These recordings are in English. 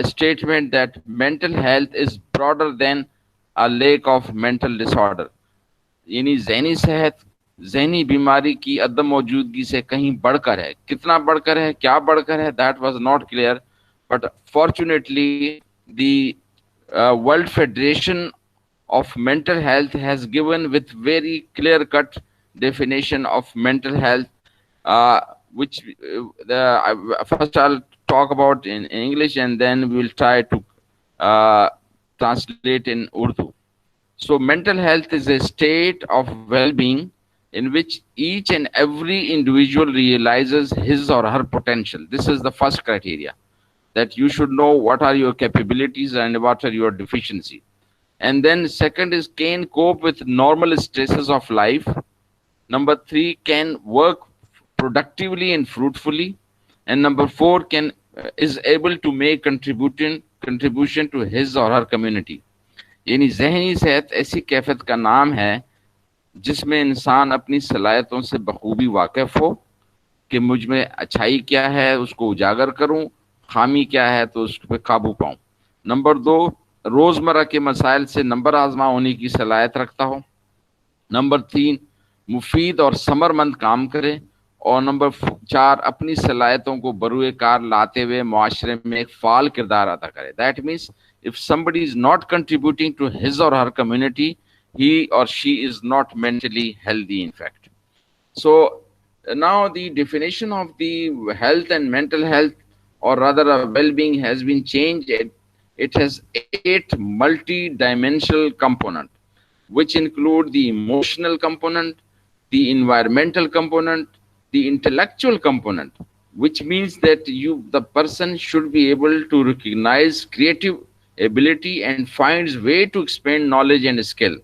statement that mental health is broader than a lack of mental disorder. यानी ज़हनी सेहत ज़हनी बीमारी की अदम मौजूदगी से कहीं बढ़कर है. कितना बढ़कर है, क्या बढ़कर है, that was not clear, but fortunately the World Federation of Mental Health has given with very clear cut definition of mental health, uh, which first I'll talk about in English and then we'll try to uh, translate in Urdu. So mental health is a state of well-being in which each and every individual realizes his or her potential. This is the first criteria, that you should know what are your capabilities and what are your deficiency. And then second is can cope with normal stresses of life. Number three, can work productively and fruitfully. And number four, can is able to make contribution to his or her community. यानी जहनी सेहत ऐसी कैफियत का नाम है जिसमें इंसान अपनी सलाहियतों से बखूबी वाकिफ हो कि मुझ में अच्छाई क्या है उसको उजागर करूं, खामी क्या है तो उस पर काबू पाऊं. नंबर दो, रोजमर्रा के मसाइल से नंबर आजमा होने की सलाहियत रखता हो. नंबर तीन, मुफीद और समरमंद काम करे. और नंबर चार, अपनी सलाहियतों को बरूए कार लाते हुए मुआशरे में एक फाल किरदार अदा करे. That means if somebody is not contributing to his or her community, he or she is not mentally healthy, in fact. So now the definition of the health and mental health, or rather a well-being, has been changed. It has 8 multi-dimensional components, which include the emotional component, the environmental component, the intellectual component, which means that the person should be able to recognize creative ability and finds way to expand knowledge and skill,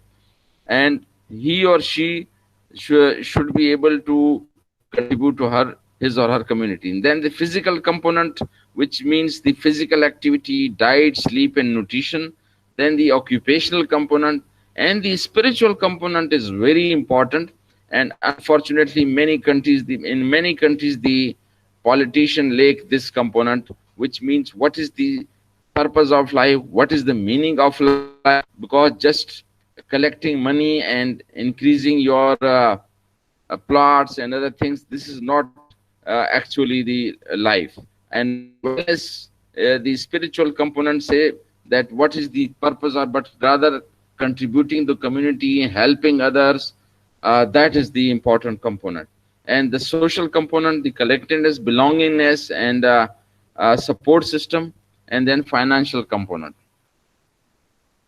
and he or she should be able to contribute to his or her community. And then the physical component, which means the physical activity, diet, sleep and nutrition. Then the occupational component, and the spiritual component is very important. And unfortunately in many countries the politician lack this component, which means what is the purpose of life, what is the meaning of life, because just collecting money and increasing your plots and other things, this is not actually the life. And whereas the spiritual components say that what is the purpose, or but rather contributing to community, helping others, that is the important component. And the social component, the collectiveness, belongingness and support system, and then financial component.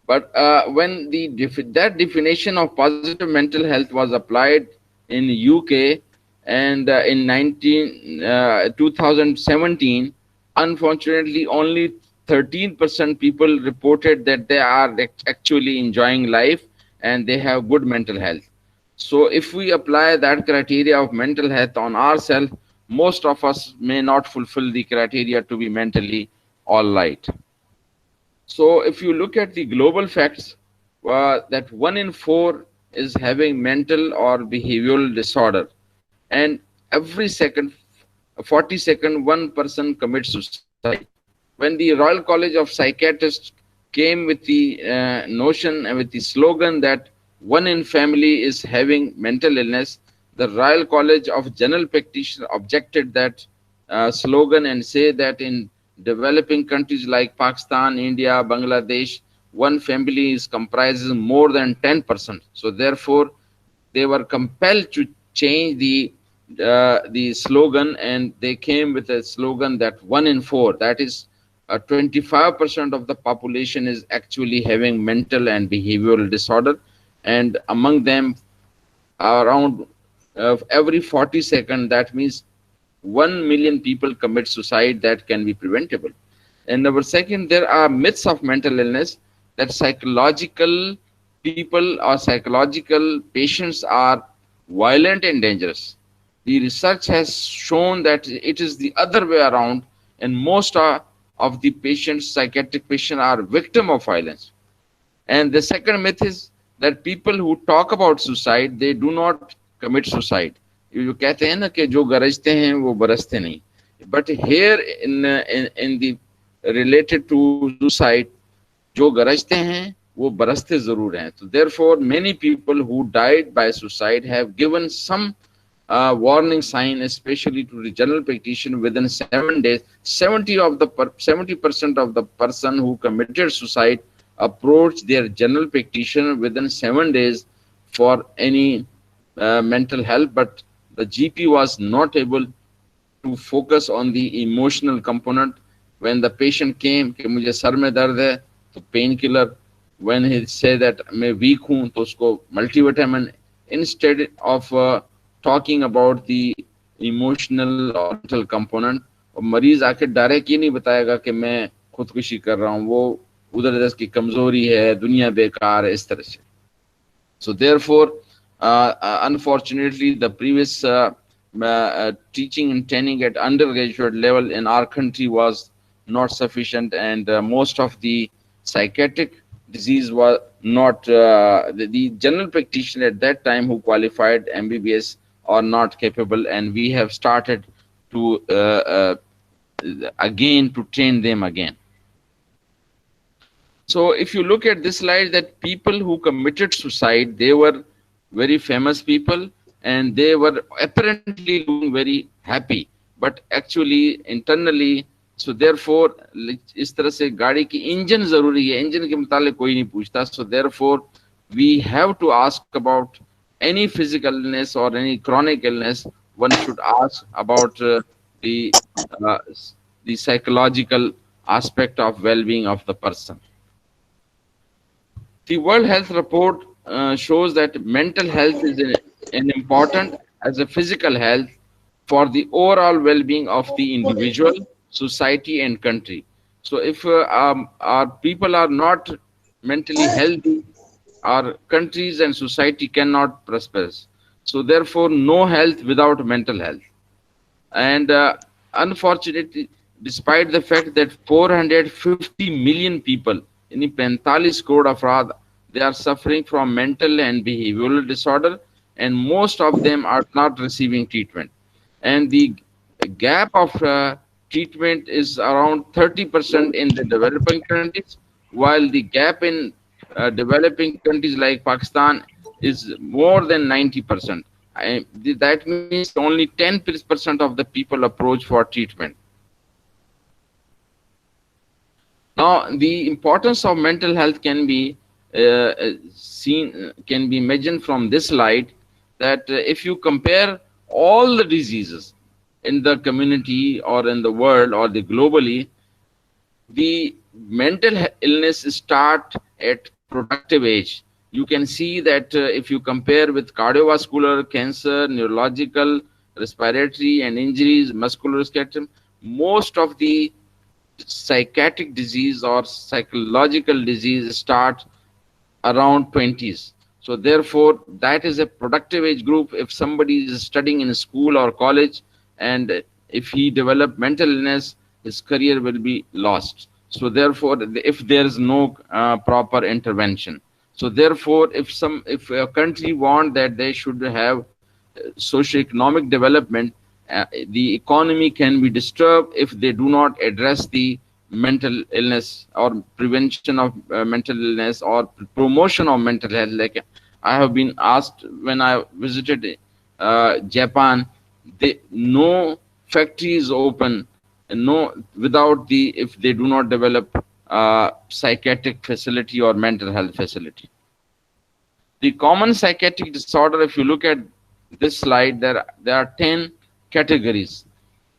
But when that definition of positive mental health was applied in UK and in 2017, unfortunately only 13% people reported that they are actually enjoying life and they have good mental health. So if we apply that criteria of mental health on ourselves, most of us may not fulfill the criteria to be mentally all right. So if you look at the global facts, that 1 in 4 is having mental or behavioral disorder, and every 40 seconds, one person commits suicide. When the Royal College of Psychiatrists came with the notion and with the slogan that 1 in family is having mental illness, the Royal College of General Practitioners objected that slogan and say that in developing countries like Pakistan, India, Bangladesh, one family is comprises more than 10%. So therefore, they were compelled to change the slogan, and they came with a slogan that 1 in 4, that is 25% of the population is actually having mental and behavioral disorder, and among them around every 40 seconds, that means 1 million people commit suicide that can be preventable. And number second, there are myths of mental illness, that psychological people or psychological patients are violent and dangerous. The research has shown that it is the other way around, and most of the patients, psychiatric patients, are victim of violence. And the second myth is that people who talk about suicide, they do not commit suicide. You कहते हैं ना कि जो गरजते हैं वो बरसते नहीं. But here in the related to suicide, जो गरजते हैं वो बरसते जरूर हैं. So therefore many people who died by suicide have given some warning sign, especially to the general practitioner within 7 days. 70% of the person who committed suicide approached their general practitioner within 7 days for any mental health, but the GP was not able to focus on the emotional component. When the patient came कि मुझे sir में दर्द है तो pain killer, when he said that मैं weak हूँ तो उसको multivitamin, instead of talking about the emotional or mental component. और मरीज आके डायरेक्ट ये नहीं बताएगा कि मैं खुदकुशी कर रहा हूँ, वो उधर दस की कमजोरी है, दुनिया बेकार है, इस तरह से. So therefore unfortunately the previous teaching and training at undergraduate level in our country was not sufficient, and most of the psychiatric disease was not the general practitioner at that time who qualified MBBS are not capable, and we have started to again to train them again. So if you look at this slide, that people who committed suicide, they were very famous people and they were apparently looking very happy, but actually internally. So therefore इस तरह से गाड़ी की engine जरूरी है, engine के मुतालिक कोई नहीं पूछता. So therefore we have to ask about any physical illness or any chronic illness. One should ask about the psychological aspect of well-being of the person. The World Health Report shows that mental health is an important as a physical health for the overall well-being of the individual, society, and country. So if our people are not mentally healthy, our countries and society cannot prosper. So therefore, no health without mental health. And unfortunately, despite the fact that 450 million people, in 45 crore afraad, they are suffering from mental and behavioral disorder, and most of them are not receiving treatment. And the gap of treatment is around 30% in the developing countries, while the gap in developing countries like Pakistan is more than 90%. That means only 10% of the people approach for treatment. Now, the importance of mental health can be imagined from this slide, that if you compare all the diseases in the community or in the world or the globally, the mental illness start at productive age. You can see that if you compare with cardiovascular, cancer, neurological, respiratory, and injuries, musculoskeletal, most of the psychiatric disease or psychological disease start around 20s. So therefore, that is a productive age group. If somebody is studying in school or college, and if he develop mental illness, his career will be lost. So therefore, if there is no proper intervention. So therefore, if a country want that they should have socio-economic development, the economy can be disturbed if they do not address the mental illness or prevention of mental illness or promotion of mental health. Like I have been asked when I visited Japan, no factory is open, without if they do not develop psychiatric facility or mental health facility. The common psychiatric disorder, if you look at this slide, there are 10 categories.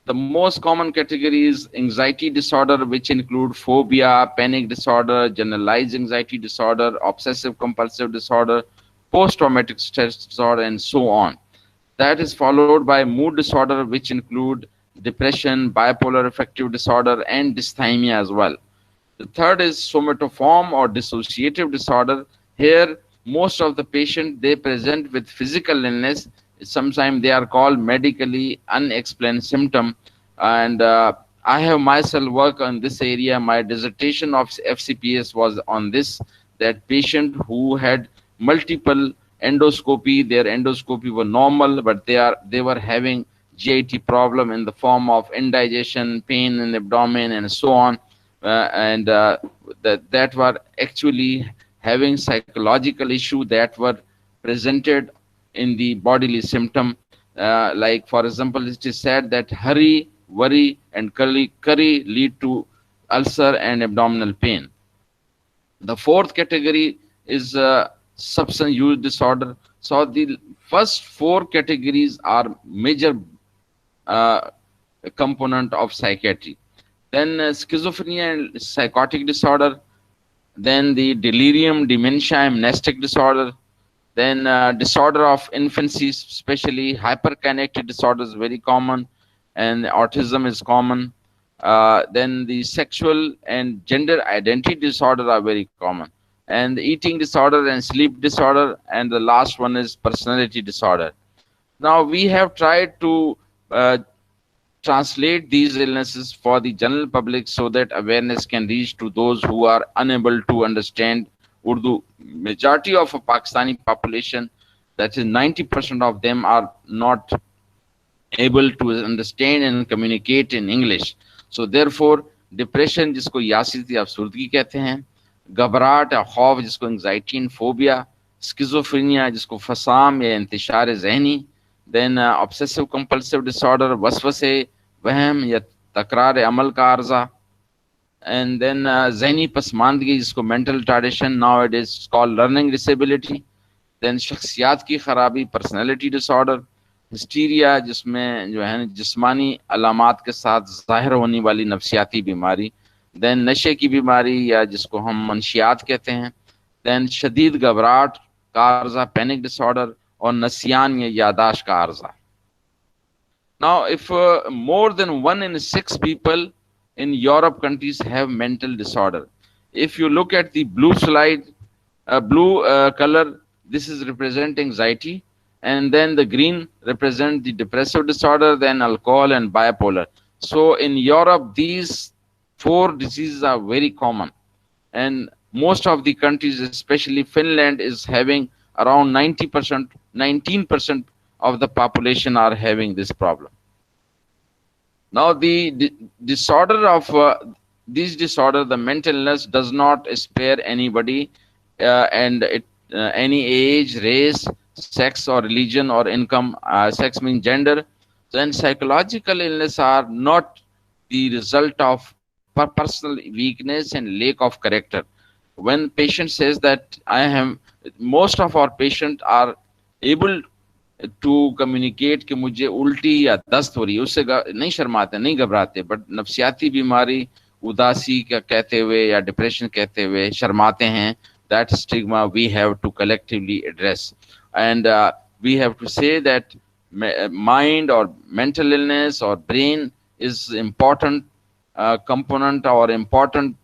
The most common category is anxiety disorder, which include phobia, panic disorder, generalized anxiety disorder, obsessive compulsive disorder, post-traumatic stress disorder, and so on. That is followed by mood disorder, which include depression, bipolar affective disorder, and dysthymia as well. The third is somatoform or dissociative disorder. Here, most of the patients, they present with physical illness. Sometimes they are called medically unexplained symptom. And I have myself worked on this area. My dissertation of FCPS was on this, that patient who had multiple endoscopy, their endoscopy were normal, but they were having GIT problem in the form of indigestion, pain in the abdomen, and so on. and that were actually having psychological issue that were presented in the bodily symptom. Like for example, it is said that hurry, worry, and curry lead to ulcer and abdominal pain. The fourth category is substance use disorder. So the first four categories are major uh, component of psychiatry. Then schizophrenia and psychotic disorder, then the delirium, dementia, amnestic disorder, then disorder of infancy, especially hyperkinetic disorder is very common, and autism is common. Then the sexual and gender identity disorder are very common, and the eating disorder and sleep disorder, and the last one is personality disorder. Now we have tried to translate these illnesses for the general public so that awareness can reach to those who are unable to understand Urdu. Majority of a Pakistani population, that is 90% of them, are not able to understand and communicate in English. So therefore, depression, जिसको यासिती अफसर्दगी कहते हैं, घबराहट या खौफ जिसको anxiety and phobia, schizophrenia जिसको फसाम या इंतशार ज़हनी, then obsessive compulsive disorder, वसवसे, वहम या तकरार अमल का अर्जा, and then ज़हनी पसमानदगी जिसको mental retardation, now it is called learning disability, then शख्सियात की खराबी, personality disorder, हिस्टीरिया जिसमें जो है जिस्मानी अलामात के साथ जाहिर होने वाली नफ्सियाती बीमारी, देन नशे की बीमारी या जिसको हम मंशियात कहते हैं, देन शदीद घबराहट का अर्जा, पैनिक डिसऑर्डर, और नसियान या यादाश्त का अर्जा. Now if more than 1 in 6 people in Europe countries have mental disorder. If you look at the blue slide, blue color, this is represent anxiety, and then the green represent the depressive disorder, then alcohol and bipolar. So in Europe, these four diseases are very common, and most of the countries, especially Finland, is having around 90%, 19% of the population are having this problem. Now the disorder of this disorder, the mental illness, does not spare anybody, and any age, race, sex or religion or income. Sex means gender. Then psychological illness are not the result of personal weakness and lack of character. When patient says that I am, most of our patients are able to communicate कि मुझे उल्टी या दस्त हो रही है, उससे नहीं शर्माते, नहीं घबराते, बट नफ्सियाती बीमारी, उदासी का कहते हुए या डिप्रेशन कहते हुए शर्माते हैं. That stigma we have to collectively address, and we have to say that mind or mental illness or brain is important component or important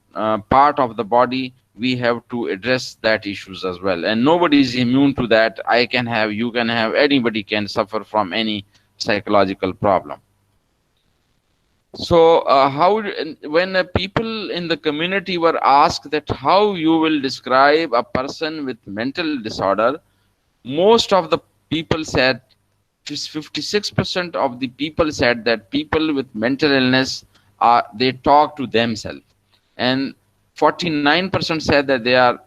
part of the body. We have to address that issues as well, and nobody is immune to that. I can have, you can have, anybody can suffer from any psychological problem. So when people in the community were asked that how you will describe a person with mental disorder, most of the people said, 56% of the people said that people with mental illness they talk to themselves, and 49% said that they are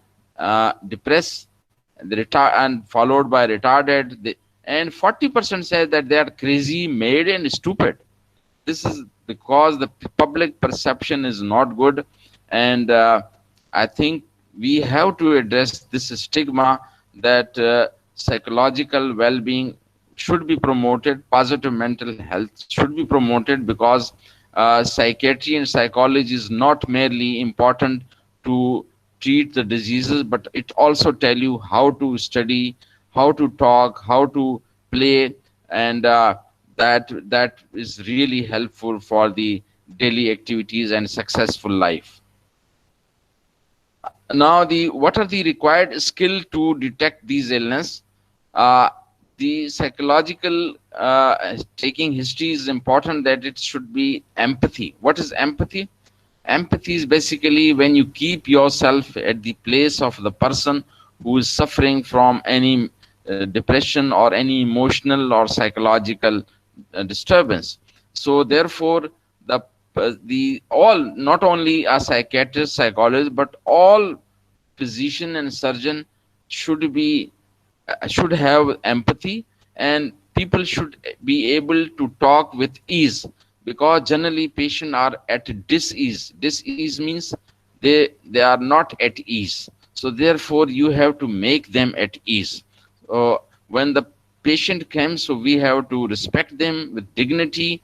depressed, and followed by retarded, and 40% said that they are crazy, mad, and stupid. This is because the public perception is not good, and I think we have to address this stigma that psychological well-being should be promoted, positive mental health should be promoted, because psychiatry and psychology is not merely important to treat the diseases, but it also tell you how to study, how to talk, how to play, and that is really helpful for the daily activities and successful life. Now, what are the required skill to detect these illness? The psychological taking history is important, that it should be empathy. What is empathy? Empathy is basically when you keep yourself at the place of the person who is suffering from any depression or any emotional or psychological disturbance. So therefore, the the all, not only a psychiatrist, psychologist, but all physician and surgeon should be should have empathy, and people should be able to talk with ease, because generally patients are at dis-ease. Dis-ease means they are not at ease, so therefore you have to make them at ease. When the patient comes, so we have to respect them with dignity,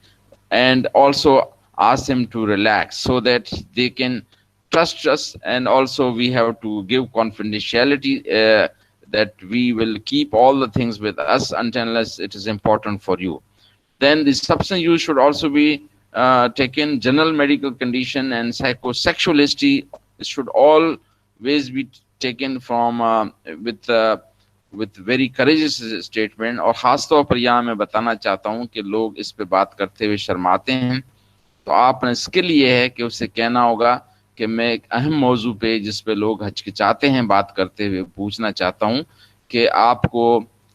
and also ask them to relax so that they can trust us, and also we have to give confidentiality, that we will keep all the things with us unless it is important for you. Then the substance use should also be taken. General medical condition and psychosexual history should always be taken from with very courageous statement. और खास तौर पर यहाँ मैं बताना चाहता हूँ कि लोग इस पे बात करते हुए शर्माते हैं, तो आपने स्किल ये है कि उससे कहना होगा कि मैं एक अहम मौजू पे जिस पे लोग हचकिचाते हैं बात करते हुए पूछना चाहता हूँ कि आपको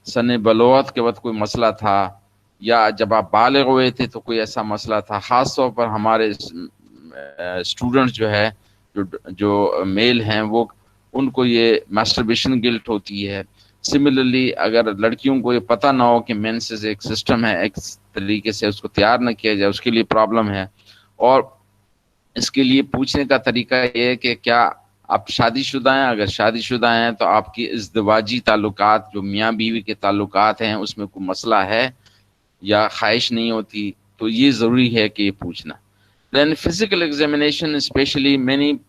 सने बलोत के वक्त कोई मसला था, या जब आप बालिग हुए थे तो कोई ऐसा मसला था। खास तौर पर हमारे स्टूडेंट्स जो है, जो मेल हैं, वो उनको ये मास्टरबेशन गिल्ट होती है। सिमिलरली अगर लड़कियों को ये पता ना हो कि मेंसेस एक सिस्टम है, एक तरीके से उसको तैयार न किया जाए, उसके लिए प्रॉब्लम है। और इसके लिए पूछने का तरीका ये है कि क्या आप शादीशुदा हैं? अगर शादीशुदा हैं तो आपकी इज़्दिवाजी ताल्लुकात, जो मियाँ बीवी के ताल्लुकात हैं, उसमें कोई मसला है या ख्वाहिश नहीं होती, तो ये ज़रूरी है कि ये पूछना। Then physical examination, especially many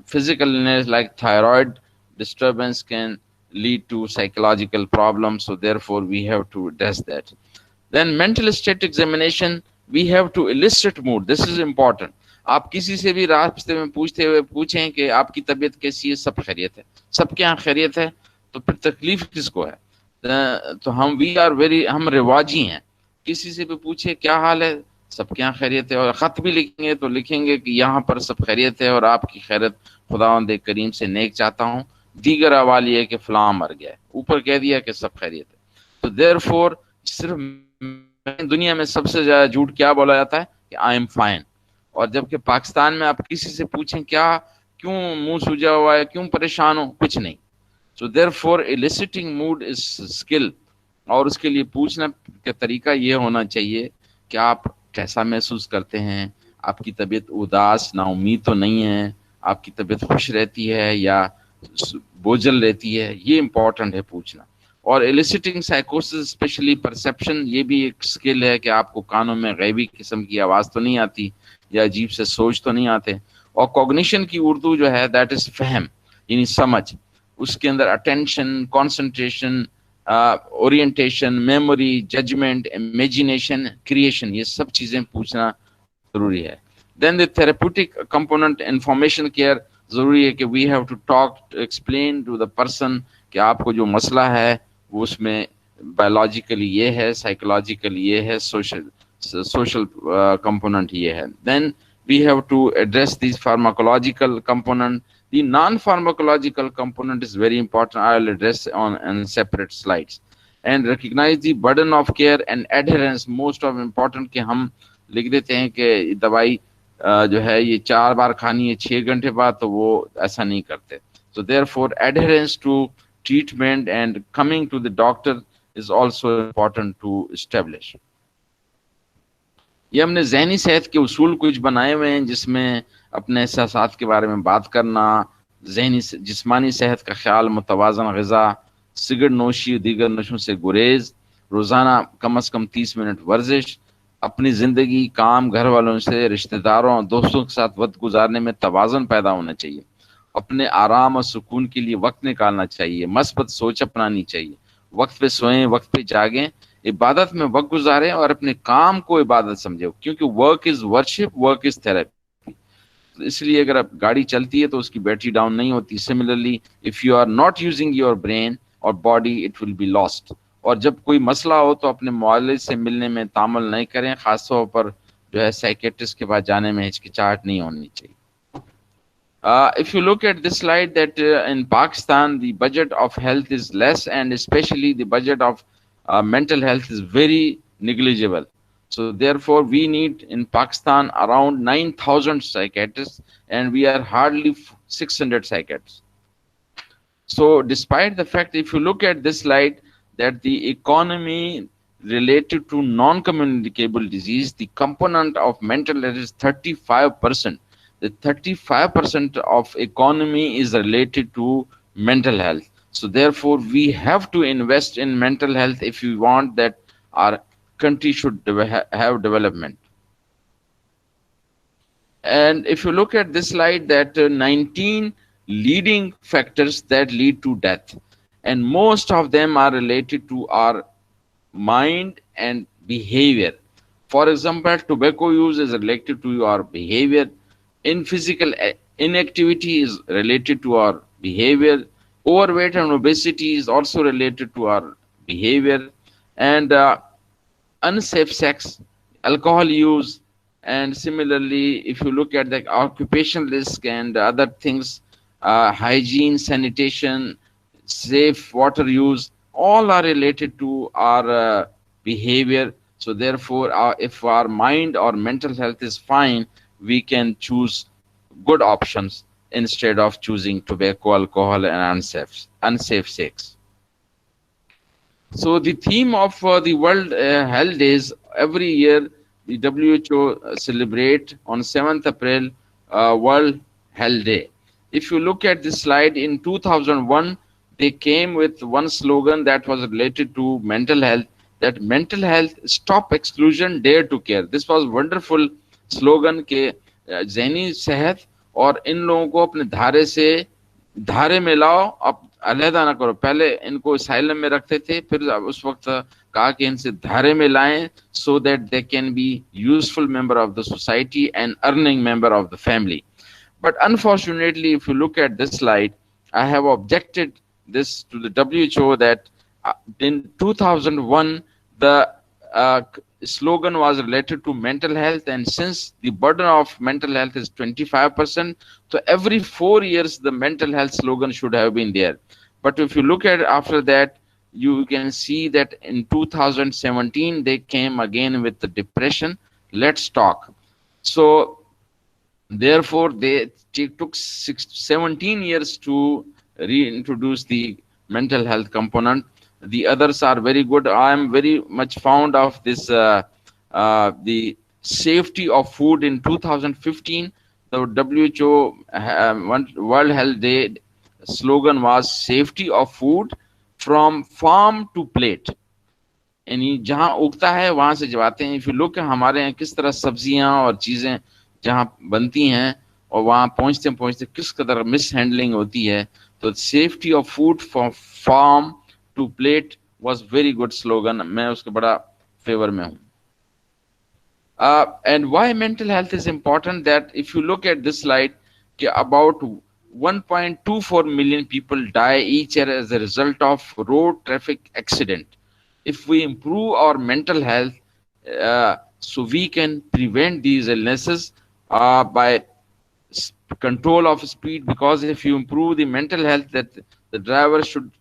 physical illness like thyroid disturbance can lead to psychological problems, so therefore we have to address that. Then mental state examination, we have to elicit mood. This is important. आप किसी से भी रास्ते में पूछते हुए पूछें कि आपकी तबीयत कैसी है, सब खैरियत है, सबके यहाँ खैरियत है, तो फिर तकलीफ किसको है? तो हम रिवाजी हैं। किसी से भी पूछे क्या हाल है, सबके यहाँ खैरियत है, और ख़त भी लिखेंगे तो लिखेंगे कि यहाँ पर सब खैरियत है और आपकी खैरियत खुदावंद करीम से नेक चाहता हूँ। दीगर हवाल ये है कि फलां मर गया है, ऊपर कह दिया कि सब खैरियत है। तो देयरफॉर सिर्फ दुनिया में सबसे ज़्यादा झूठ क्या बोला जाता है कि आई एम फाइन, और जबकि पाकिस्तान में आप किसी से पूछें क्या, क्यों मुंह सूजा हुआ है, क्यों परेशान हो, कुछ नहीं। So therefore eliciting mood is skill, और उसके लिए पूछना का तरीका ये होना चाहिए कि आप कैसा महसूस करते हैं, आपकी तबीयत उदास नाउम्मीद तो नहीं है, आपकी तबीयत खुश रहती है या बोझल रहती है, ये इंपॉर्टेंट है पूछना। और एलिसिटिंग साइकोसिस स्पेशली परसेप्शन, ये भी एक स्किल है कि आपको कानों में गैबी किस्म की आवाज़ तो नहीं आती या अजीब से सोच तो नहीं आते। और कॉग्निशन की उर्दू जो है दैट इज फहम, यानी समझ, उसके अंदर attention, concentration, orientation, memory, judgement, imagination, creation, ये सब चीज़ें पूछना ज़रूरी है। Then the therapeutic component, information care, ज़रूरी है कि we have to talk, to explain to the person कि आपको जो मसला है वो उसमें बायोलॉजिकली ये है, साइकोलॉजिकली ये है, social component ये है। Then we have to address these pharmacological component. The non-pharmacological component is very important. I will address on separate slides. And recognize the burden of care and adherence. Most of important कि हम लिख देते हैं कि दवाई जो है ये 4 बार खानी है 6 घंटे बाद, तो वो ऐसा नहीं करते। So therefore adherence to treatment and coming to the doctor is also important to establish. ये हमने जहनी सेहत के उसूल कुछ बनाए हुए हैं, जिसमें अपने एहसासात के बारे में बात करना, जहनी जिस्मानी सेहत का ख्याल, मुतवाज़न ग़िज़ा, सिगरेट नोशी, दीगर नशों से गुरेज, रोज़ाना कम से कम 30 मिनट वर्जिश, अपनी ज़िंदगी, काम, घर वालों से, रिश्तेदारों और दोस्तों के साथ वक्त गुजारने में तवाज़ुन पैदा होना चाहिए, अपने आराम और सुकून के लिए वक्त निकालना चाहिए, मस्बत सोच अपनानी चाहिए, वक्त पे सोएं, वक्त पे जागें, इबादत में वक्त गुजारें और अपने काम को इबादत समझो, क्योंकि work is worship, work is therapy. इसलिए अगर आप गाड़ी चलती है तो उसकी बैटरी डाउन नहीं होती। Similarly if you are not using your brain और body, it will be lost. और जब कोई मसला हो तो अपने मुआलिज से मिलने में तामुल नहीं करें, खासतौर पर जो है साइकेट्रिस्ट के पास जाने में हिचकिचाहट नहीं होनी चाहिए। If you look at this slide, that in Pakistan the budget of health is less, and especially the budget of mental health is very negligible. So therefore, we need in Pakistan around 9,000 psychiatrists, and we are hardly 600 psychiatrists. So despite the fact, if you look at this slide, that the economy related to non-communicable disease, the component of mental health is 35%. The 35% of economy is related to mental health. So therefore, we have to invest in mental health if we want that our country should have development. And if you look at this slide, that 19 leading factors that lead to death, and most of them are related to our mind and behavior. For example, tobacco use is related to our behavior. In physical inactivity is related to our behavior. Overweight and obesity is also related to our behavior. And unsafe sex, alcohol use, and similarly, if you look at the occupational risk and other things, hygiene, sanitation, safe water use, all are related to our behavior. So therefore, if our mind or mental health is fine, we can choose good options instead of choosing tobacco, alcohol, and unsafe sex. So the theme of the World Health Days, every year the WHO celebrate on 7th April World Health Day. If you look at this slide, in 2001, they came with one slogan that was related to mental health, that mental health, stop exclusion, dare to care. This was wonderful slogan के ज़हनी सेहत और इन लोगों को अपने धारे में लाओ, अब अलहदा ना करो. पहले इनको असाइलम में रखते थे, फिर उस वक्त कहा कि इनसे धारे में लाएं, so that they can be useful member of the society and earning member of the family. But unfortunately, if you look at this slide, I have objected this to the WHO that in 2001, the slogan was related to mental health, and since the burden of mental health is 25%, so every 4 years the mental health slogan should have been there. But if you look at after that, you can see that in 2017 they came again with the depression. Let's talk. So therefore, they took 17 years to reintroduce the mental health component. The others are very good. I am very much fond of this, the safety of food. In 2015, the WHO World Health Day slogan was safety of food from farm to plate. यानी जहाँ उगता है वहां से जवाते हैं. If you look हमारे यहाँ किस तरह सब्जियां और चीजें जहाँ बनती हैं और वहां पहुंचते पहुंचते किस कदर मिस हैंडलिंग होती है. तो safety of food from farm to plate was very good slogan. मैं उसके बड़ा फेवर में हूँ. And why mental health is important, that if you look at this slide, about 1.24 million people die each year as a result of road traffic accident. If we improve our mental health, so we can prevent these illnesses by control of speed, because if you improve the mental health, that the driver should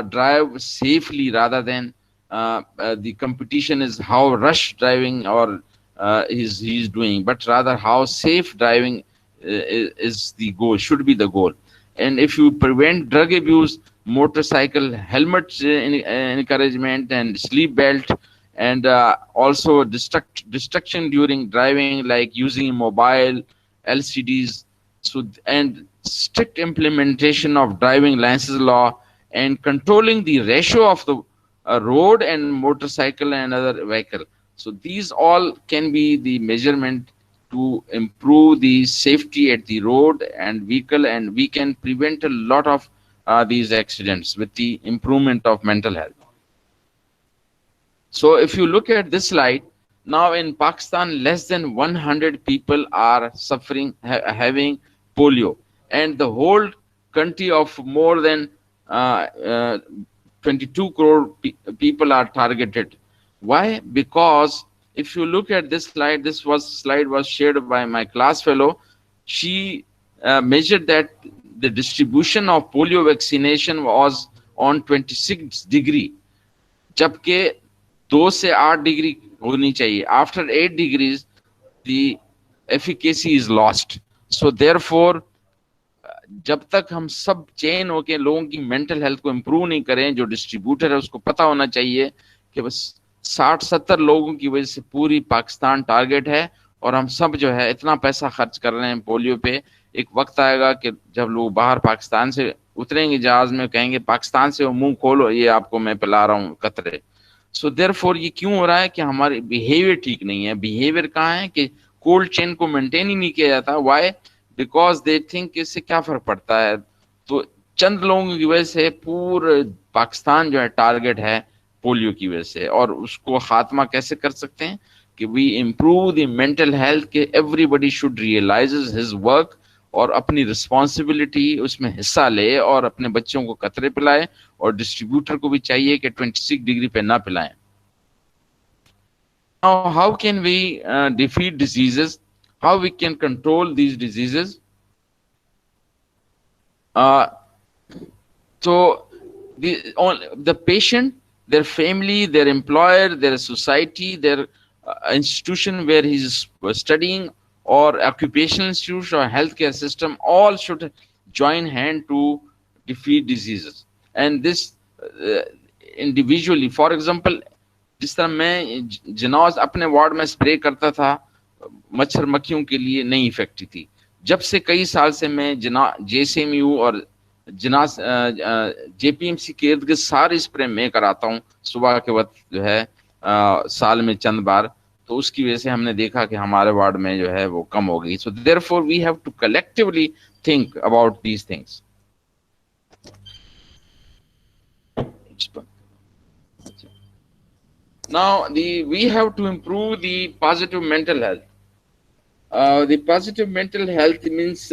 drive safely rather than the competition is how rush driving or he's doing, but rather how safe driving is the goal, should be the goal. And if you prevent drug abuse, motorcycle helmet encouragement and sleep belt, and also distraction during driving, like using mobile, LCDs, so, and strict implementation of driving license law, and controlling the ratio of the road and motorcycle and other vehicle. So these all can be the measurement to improve the safety at the road and vehicle, and we can prevent a lot of these accidents with the improvement of mental health. So if you look at this slide, now in Pakistan, less than 100 people are suffering, having polio, and the whole country of more than 22 crore people are targeted. Why? Because if you look at this slide, this slide was shared by my class fellow. She measured that the distribution of polio vaccination was on 26 degree, जबकि 2 से 8 degree होनी चाहिए. After 8 degrees the efficacy is lost. So therefore जब तक हम सब chain होके लोगों की मेंटल हेल्थ को इम्प्रूव नहीं करें, जो डिस्ट्रीब्यूटर है उसको पता होना चाहिए कि बस 60-70 लोगों की वजह से पूरी पाकिस्तान टारगेट है, और हम सब जो है इतना पैसा खर्च कर रहे हैं पोलियो पे. एक वक्त आएगा कि जब लोग बाहर पाकिस्तान से उतरेंगे जहाज में, कहेंगे पाकिस्तान से वो मुंह खोलो, ये आपको मैं पिला रहा हूँ कतरे. सो देयरफॉर ये क्यों हो रहा है कि हमारे बिहेवियर ठीक नहीं है. बिहेवियर कहाँ है कि कोल्ड चेन को मेंटेन ही नहीं किया जाता. वाई? बिकॉज दे थिंक इससे क्या फर्क पड़ता है. तो चंद लोगों की वजह से पूरे पाकिस्तान जो है टारगेट है पोलियो की वजह से. और उसको खात्मा कैसे कर सकते हैं कि we improve the mental health, के everybody should realises his work और अपनी रिस्पॉन्सिबिलिटी उसमें हिस्सा ले और अपने बच्चों को कतरे पिलाए, और डिस्ट्रीब्यूटर को भी चाहिए कि 26 डिग्री पे ना पिलाएं. Now, how can we defeat diseases? How we can control these diseases? Uh, so the patient, their family, their employer, their society, their institution where he's studying, or occupational institution or healthcare system, all should join hand to defeat diseases. And this individually, for example, जिस तरह मैं जिनौज अपने ward में spray करता था मच्छर मक्खियों के लिए, नहीं इफेक्टिव थी. जब से कई साल से मैं JCMU और जिनास JPMC के इर्द गिर्द सारे स्प्रे मैं कराता हूँ सुबह के वक्त जो है साल में चंद बार. तो उसकी वजह से हमने देखा कि हमारे वार्ड में जो है वो कम हो गई. So therefore we have to collectively think about these things. Now, we have to improve the positive mental health. The positive mental health means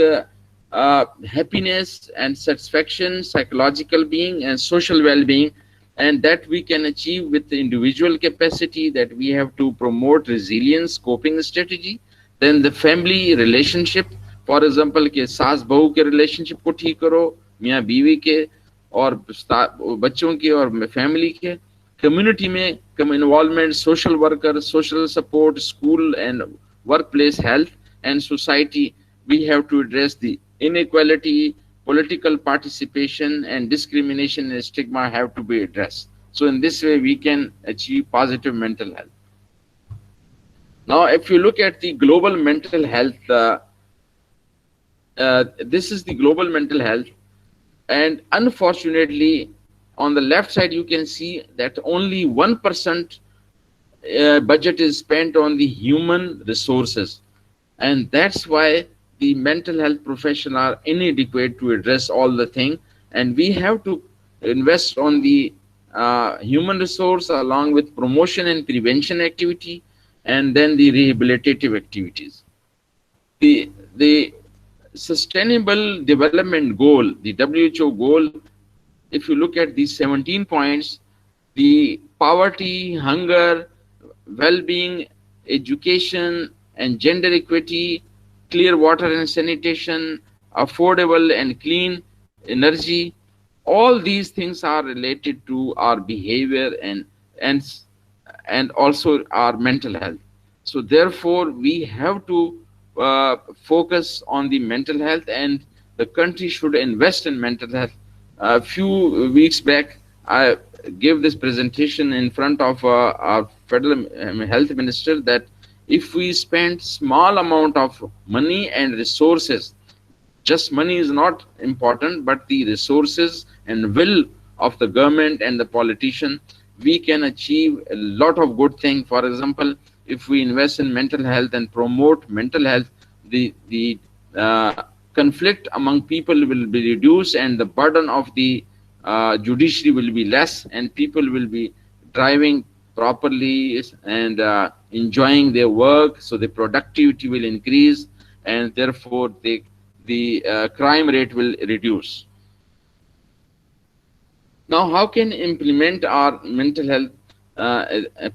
happiness and satisfaction, psychological being and social well-being, and that we can achieve with the individual capacity, that we have to promote resilience, coping strategy. Then the family relationship, for example, के सास बहू के relationship को ठीक करो, मियाँ बीवी के और बच्चों के और फैमिली के. Community में involvement, social worker, social support, school and workplace health, and society, we have to address the inequality, political participation, and discrimination and stigma have to be addressed. So in this way, we can achieve positive mental health. Now, if you look at the global mental health, this is the global mental health, and unfortunately, on the left side, you can see that only 1% budget is spent on the human resources. And that's why the mental health professionals are inadequate to address all the things. And we have to invest on the human resource along with promotion and prevention activity, and then the rehabilitative activities. The Sustainable Development Goal, the WHO goal, if you look at these 17 points, the poverty, hunger, well-being, education, and gender equity, clear water and sanitation, affordable and clean energy, all these things are related to our behavior and also our mental health. So therefore, we have to focus on the mental health, and the country should invest in mental health. A few weeks back, I gave this presentation in front of our federal health minister that if we spend small amount of money and resources, just money is not important, but the resources and will of the government and the politician, we can achieve a lot of good things. For example, if we invest in mental health and promote mental health, the conflict among people will be reduced, and the burden of the judiciary will be less, and people will be driving properly and enjoying their work, so the productivity will increase, and therefore the crime rate will reduce. Now, how can implement our mental health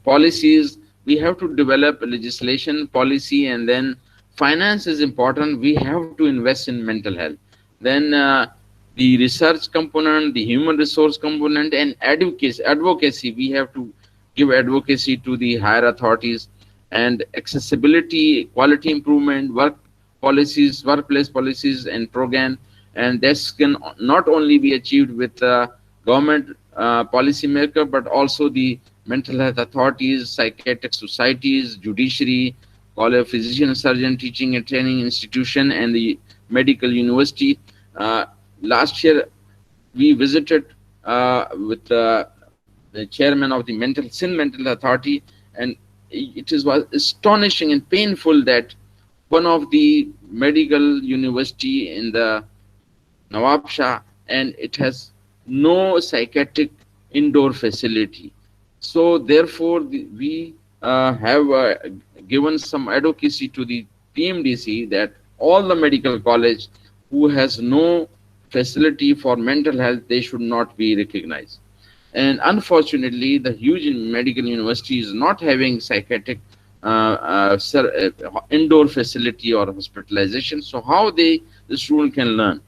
policies? We have to develop legislation, policy, and then finance is important. We have to invest in mental health. Then the research component, the human resource component, and advocacy. We have to give advocacy to the higher authorities, and accessibility, quality improvement, work policies, workplace policies and program. And this can not only be achieved with government policymaker, but also the mental health authorities, psychiatric societies, judiciary, college, physician, surgeon, teaching and training institution, and the medical university. Last year, we visited with the chairman of the Sindh Mental Authority, and was astonishing and painful that one of the medical university in the Nawab Shah, and it has no psychiatric indoor facility. So therefore, we have given some advocacy to the PMDC that all the medical college who has no facility for mental health, they should not be recognized. And unfortunately, the huge medical university is not having psychiatric indoor facility or hospitalization. So how the student can learn?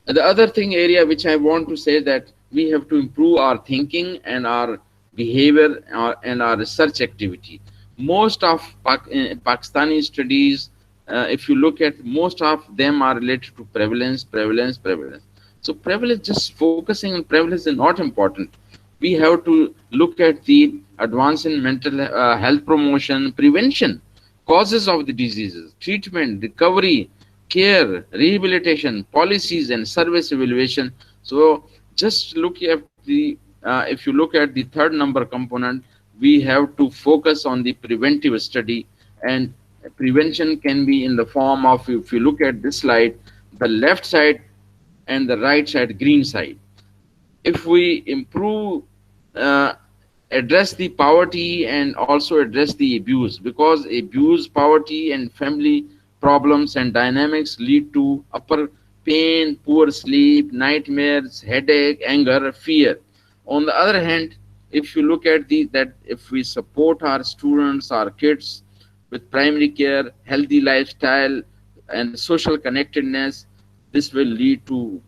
The other thing area which I want to say that we have to improve our thinking and our behavior and our research activity. Most of Pakistani studies, if you look at, most of them are related to prevalence. So prevalence, just focusing on prevalence is not important. We have to look at the advance in mental health promotion, prevention, causes of the diseases, treatment, recovery, care, rehabilitation, policies, and service evaluation. So just look at the, if you look at the third number component, we have to focus on the preventive study. And prevention can be in the form of, if you look at this slide, the left side and the right side, green side. If we improve, address the poverty and also address the abuse, because abuse, poverty, and family problems and dynamics lead to upper pain, poor sleep, nightmares, headache, anger, fear. On the other hand, if you look at that if we support our students, our kids with primary care, healthy lifestyle, and social connectedness, this will lead to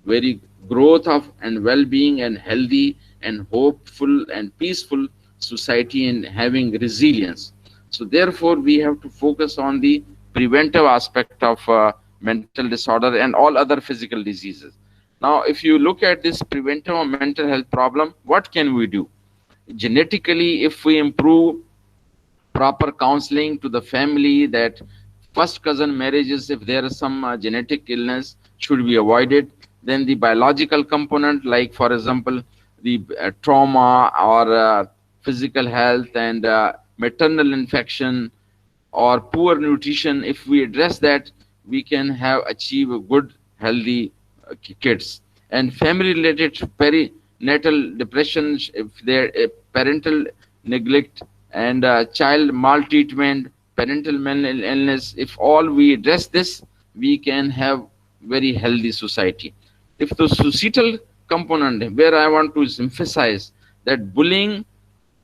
very growth of and well-being and healthy and hopeful and peaceful society and having resilience. So therefore, we have to focus on the preventive aspect of mental disorder and all other physical diseases. Now, if you look at this preventive or mental health problem, what can we do? Genetically, if we improve proper counseling to the family, that first cousin marriages, if there is some genetic illness, should be avoided. Then the biological component, like for example, the trauma or physical health and maternal infection or poor nutrition, if we address that, we can have achieve a good, healthy kids. And family-related perinatal depression, if there parental neglect and child maltreatment, parental mental illness, if all we address this, we can have very healthy society. If the societal component, where I want to emphasize that bullying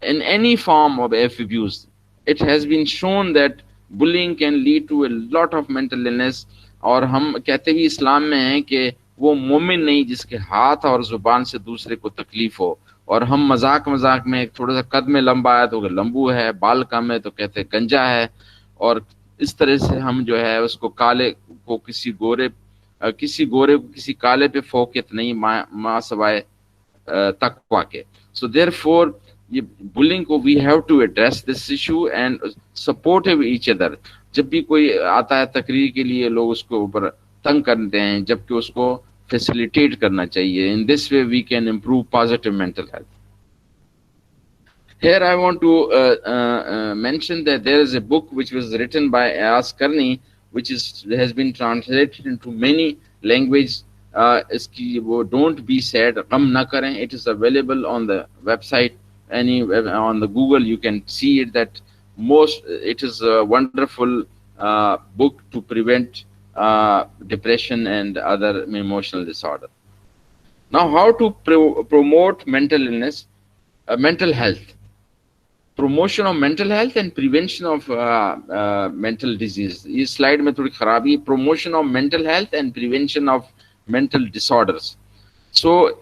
in any form of abuse, it has been shown that bullying can lead to a lot of mental illness. और हम कहते भी इस्लाम में हैं कि वो मोमिन नहीं जिसके हाथ और जुबान से दूसरे को तकलीफ हो, और हम मजाक मजाक में थोड़ा सा कद में लंबा है तो लंबू है, बाल कम है तो कहते गंजा है, और इस तरह से हम जो है उसको काले को किसी गोरे को किसी काले पे फोकियत नहीं माँ सवाए तकवा के. So therefore, ये बुलिंग को we have to address this issue and supportive each other. जब भी कोई आता है तकरीर के लिए, लोग उसको ऊपर तंग करते हैं, जबकि उसको फैसिलिटेट करना चाहिए. In this way we can improve positive mental health. Here I want to mention that there is a book which was written by Ayaz Karni, which has been translated into many languages. इसकी वो don't be sad, गम ना करें. It is available on the website. On the Google you can see it. That it is a wonderful book to prevent depression and other emotional disorder. Now, how to promote mental illness, mental health, promotion of mental health and prevention of mental disease. इस slide में थोड़ी खराबी. Promotion of mental health and prevention of mental disorders. So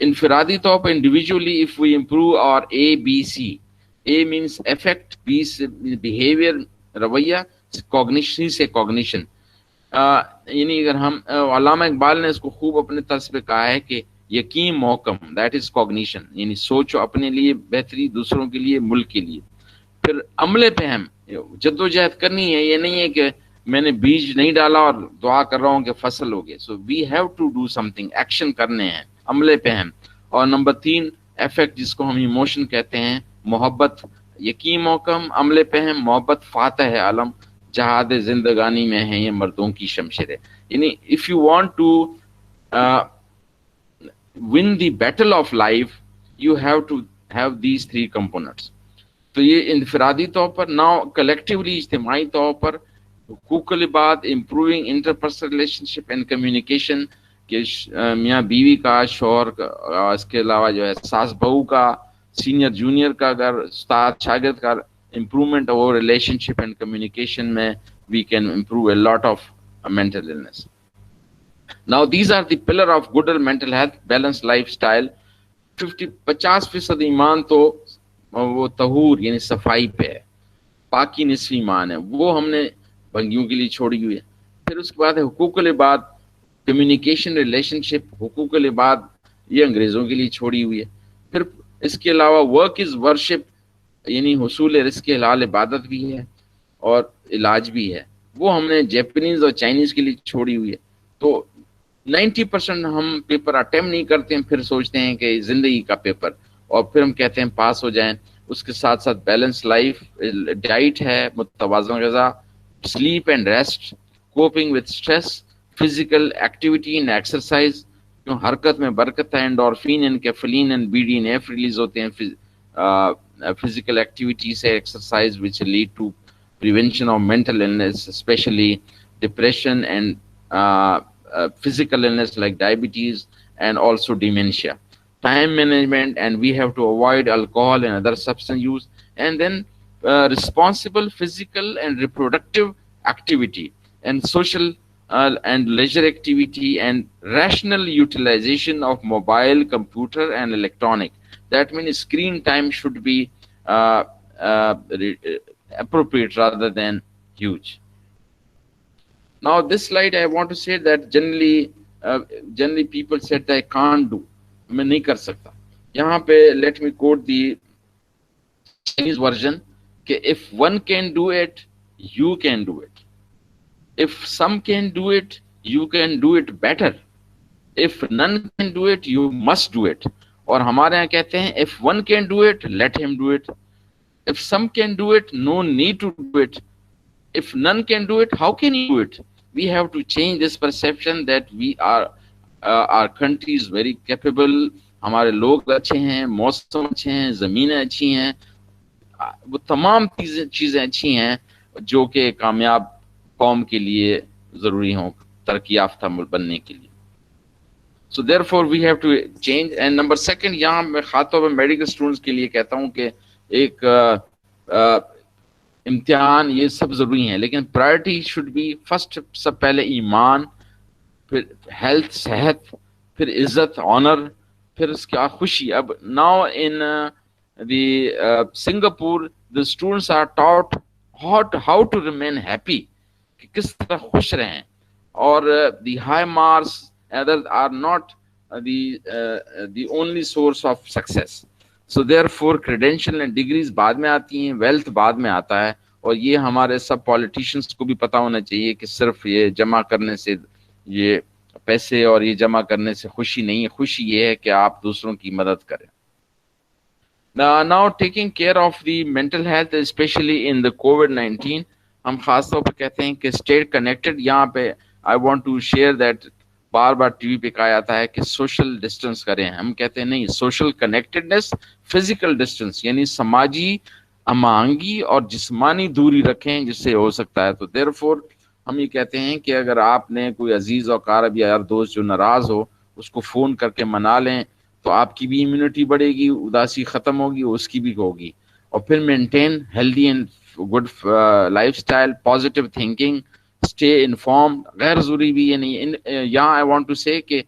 इनफरादी तौर पर individually if we improve और ABC, A means effect, B से behaviour रवैया, cognition से कॉग्निशन। यानी अगर हम अल्लामा इकबाल ने इसको खूब अपने तर्ज पे कहा है कि यकीन मोहकम, दैट इज कॉग्निशन, यानी सोचो अपने लिए बेहतरी, दूसरों के लिए, मुल्क के लिए। फिर अमले पे हम जद्दोजहद करनी है, ये नहीं है कि मैंने बीज नहीं डाला और दुआ कर रहा हूँ कि फसल हो गई। So we have to do something, action करने हैं, अमले पे हम। और नंबर 3 इफेक्ट, जिसको हम इमोशन कहते हैं, मोहब्बत, यकीन मोहकम, अमले पे हम, मोहब्बत फातह है आलम, जहाद जिंदगानी में है ये मर्दों की शमशेरें। यानी if you want to win the battle of life, you have to have these 3 components. तो ये इनफरादी तौर पर। नाउ कलेक्टिवली, इज्तिमाई तौर पर, हुकूकुल इबाद, improving interpersonal relationship and communication, के मियाँ बीवी का, शौहर का, इसके अलावा जो है सास बहू का, सीनियर जूनियर का, अगर उस्ताद शागिर्द का, improvement of relationship and communication में we can improve a lot of mental illness. Now these are the pillar of good mental health, balanced lifestyle. 50% ईमान तो वो तहूर यानी सफाई पे है, बाकी निस्फ ईमान है, वो हमने भंगियों के लिए छोड़ी हुई है. फिर उसके बाद है हुकूकुल इबाद, कम्युनिकेशन, रिलेशनशिप, हुकूकुल इबाद, ये अंग्रेजों के लिए छोड़ी हुई है. फिर इसके अलावा वर्क इज वर्शिप, यानी हुसूल रिज़्क़ हलाल इबादत भी है और इलाज भी है, वो हमने जापानीज और चाइनीज के लिए छोड़ी हुई है. तो 90% हम पेपर अटेम्प्ट नहीं करते हैं, फिर सोचते हैं कि जिंदगी का पेपर, और फिर हम कहते हैं पास हो जाएं. उसके साथ साथ बैलेंस लाइफ, डाइट है, मुतवाज़न ग़िज़ा, sleep and rest, coping with stress, physical activity and exercise, क्यों हरकत में बरकत है, endorphin and caffeine and BDNF release होते हैं फिजिकल एक्टिविटी से, exercise which lead to prevention of mental illness, specially depression and physical illness like diabetes and also dementia. Time management, and we have to avoid alcohol and other substance use. And then responsible physical and reproductive activity, and social and leisure activity, and rational utilization of mobile, computer and electronic. That means screen time should be appropriate rather than huge. Now this slide I want to say that generally people said that I can't do, मैं नहीं कर सकता. यहाँ पे let me quote the Chinese version कि if one can do it, you can do it. If some can do it, you can do it better. If none can do it, you must do it. और हमारे यहाँ कहते हैं if one can do it, let him do it. If some can do it, no need to do it. If none can do it, how can you do it? We have to change this perception that we are our country is very capable. हमारे लोग अच्छे हैं, मौसम अच्छे हैं, ज़मीनें अच्छी हैं, वो तमाम चीज़ें अच्छी हैं जो कि कामयाब कौम के लिए ज़रूरी हों, तरक्की याफ्ता बनने के लिए. So therefore we have to change. And number second, यहाँ मैं खासतौर पर मेडिकल स्टूडेंट्स के लिए कहता हूँ कि एक इम्तिहान ये सब ज़रूरी हैं, लेकिन प्रायोरिटी शुड बी फर्स्ट, सब पहले ईमान, फिर हेल्थ, सेहत, फिर इज़्ज़त, ऑनर, फिर उसके बाद खुशी. अब now in the Singapore the students are taught how to remain happy, कि किस तरह खुश रहें, और the high marks other are not the only source of success. So therefore credential and degrees बाद में आती हैं, वेल्थ बाद में आता है. और ये हमारे सब पॉलिटिशियंस को भी पता होना चाहिए कि सिर्फ ये जमा करने से, ये पैसे और ये जमा करने से खुशी नहीं है. खुशी ये है कि आप दूसरों की मदद करें. Now taking care of the mental health specially in the COVID-19, हम खास तौर पर कहते हैं कि स्टे कनेक्टेड. यहाँ पे I want to share that बार बार टीवी पे कहा जाता है कि सोशल डिस्टेंस करें. हम कहते हैं नहीं, सोशल कनेक्टेडनेस, फिजिकल डिस्टेंस, यानी समाजी अमांगी और जिस्मानी दूरी रखें जिससे हो सकता है. तो देयरफॉर हम ये कहते हैं कि अगर आपने कोई अजीज और कारब या यार दोस्त जो नाराज हो, उसको फोन करके मना लें, तो आपकी भी इम्यूनिटी बढ़ेगी, उदासी खत्म होगी, उसकी भी होगी. और फिर maintain healthy and good lifestyle, positive thinking, stay informed. गैर जरूरी भी ये नहीं. यहाँ आई वांट टू से कि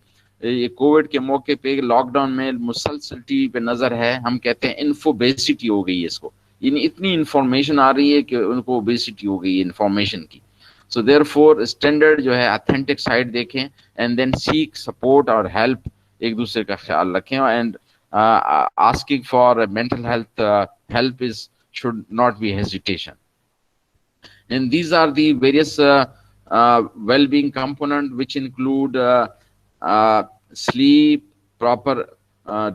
ये कोविड के मौके पे लॉकडाउन में मुसलसल टीवी पे नजर है, हम कहते हैं इन्फोबेसिटी हो गई है इसको, यानी इतनी इंफॉर्मेशन आ रही है कि उनको ओबेसिटी हो गई है इंफॉर्मेशन की। सो देयरफॉर स्टैंडर्ड जो है ऑथेंटिक साइड देखें एंड देन सीक सपोर्ट और हेल्प, एक दूसरे का ख्याल रखें, and asking for mental health help is should not be hesitation. And these are the various well-being component which include sleep, proper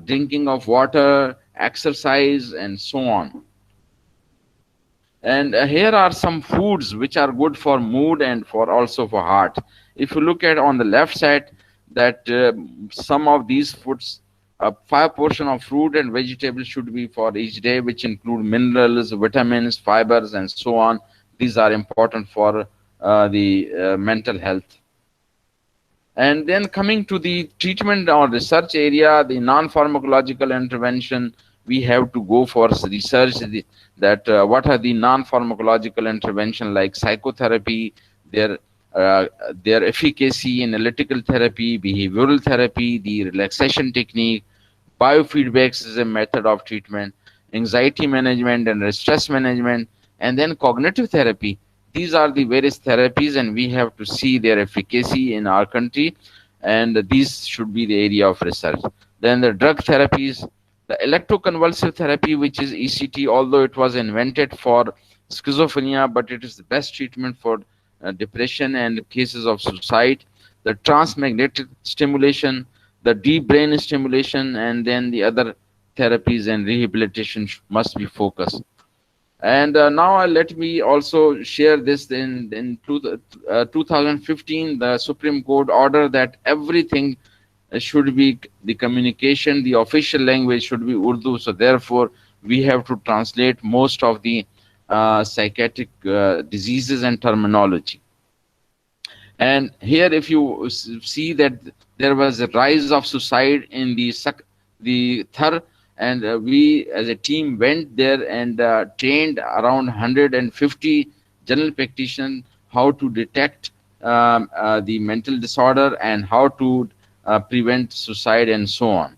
drinking of water, exercise, and so on. And here are some foods which are good for mood and for also for heart. If you look at on the left side, that some of these foods, 5 portion of fruit and vegetables should be for each day, which include minerals, vitamins, fibers, and so on. These are important for the mental health. And then coming to the treatment or research area, the non-pharmacological intervention, we have to go for research that what are the non-pharmacological intervention like psychotherapy, their their efficacy, analytical therapy, behavioral therapy, the relaxation technique, biofeedbacks is a method of treatment, anxiety management and stress management, and then cognitive therapy. These are the various therapies, and we have to see their efficacy in our country, and these should be the area of research. Then the drug therapies, the electroconvulsive therapy, which is ECT, although it was invented for schizophrenia, but it is the best treatment for depression and cases of suicide. The transmagnetic stimulation, the deep brain stimulation, and then the other therapies and rehabilitation must be focused. And now let me also share this. In 2015, the Supreme Court ordered that everything should be the communication, the official language should be Urdu. So therefore, we have to translate most of the psychiatric diseases and terminology. And here, if you see that there was a rise of suicide in the Thar, and we as a team went there and trained around 150 general practitioners how to detect the mental disorder and how to prevent suicide and so on.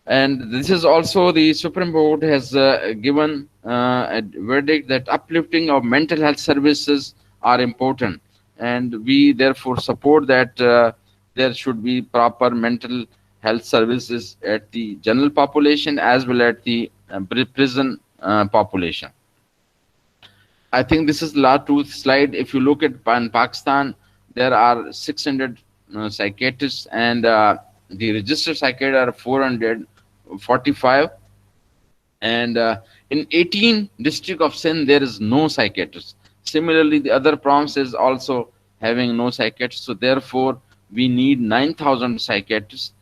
And this is also the Supreme Court has given a verdict that uplifting of mental health services are important, and we therefore support that there should be proper mental health services at the general population as well as the prison population. I think this is the last two slide. If you look at in Pakistan, there are 600 psychiatrists, and the registered psychiatrists are 445. And in 18 district of Sindh, there is no psychiatrist. Similarly, the other provinces also having no psychiatrist. So therefore, we need 9,000 psychiatrists.